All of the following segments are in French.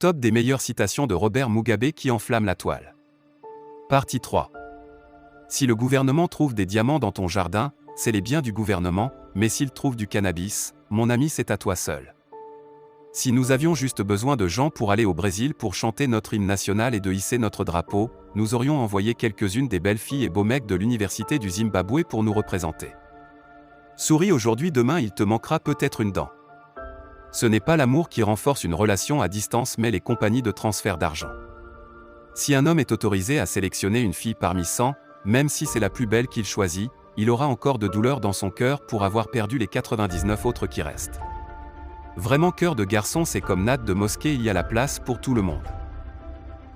Top des meilleures citations de Robert Mugabe qui enflamment la toile. Partie 3. Si le gouvernement trouve des diamants dans ton jardin, c'est les biens du gouvernement, mais s'il trouve du cannabis, mon ami, c'est à toi seul. Si nous avions juste besoin de gens pour aller au Brésil pour chanter notre hymne national et de hisser notre drapeau, nous aurions envoyé quelques-unes des belles filles et beaux mecs de l'université du Zimbabwe pour nous représenter. Souris aujourd'hui, demain il te manquera peut-être une dent. Ce n'est pas l'amour qui renforce une relation à distance mais les compagnies de transfert d'argent. Si un homme est autorisé à sélectionner une fille parmi 100, même si c'est la plus belle qu'il choisit, il aura encore de douleur dans son cœur pour avoir perdu les 99 autres qui restent. Vraiment, cœur de garçon, c'est comme natte de mosquée, il y a la place pour tout le monde.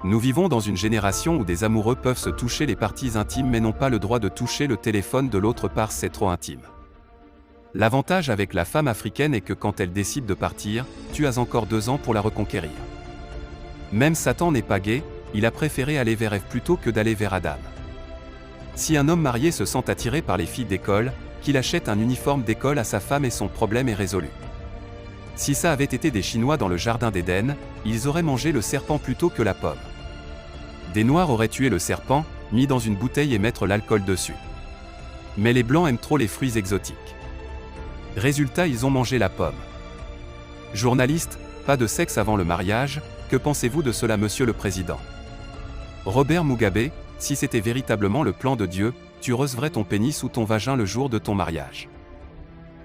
Nous vivons dans une génération où des amoureux peuvent se toucher les parties intimes mais n'ont pas le droit de toucher le téléphone de l'autre parce c'est trop intime. L'avantage avec la femme africaine est que quand elle décide de partir, tu as encore 2 ans pour la reconquérir. Même Satan n'est pas gay, il a préféré aller vers Ève plutôt que d'aller vers Adam. Si un homme marié se sent attiré par les filles d'école, qu'il achète un uniforme d'école à sa femme et son problème est résolu. Si ça avait été des Chinois dans le jardin d'Éden, ils auraient mangé le serpent plutôt que la pomme. Des Noirs auraient tué le serpent, mis dans une bouteille et mettre l'alcool dessus. Mais les Blancs aiment trop les fruits exotiques. Résultat, ils ont mangé la pomme. Journaliste, pas de sexe avant le mariage, que pensez-vous de cela, monsieur le président? Robert Mugabe, si c'était véritablement le plan de Dieu, tu recevrais ton pénis ou ton vagin le jour de ton mariage.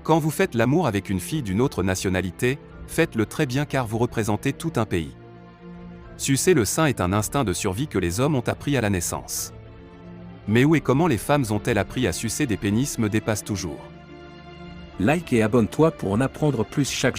Quand vous faites l'amour avec une fille d'une autre nationalité, faites-le très bien car vous représentez tout un pays. Sucer le sein est un instinct de survie que les hommes ont appris à la naissance. Mais où et comment les femmes ont-elles appris à sucer des pénis me dépasse toujours. Like et abonne-toi pour en apprendre plus chaque jour.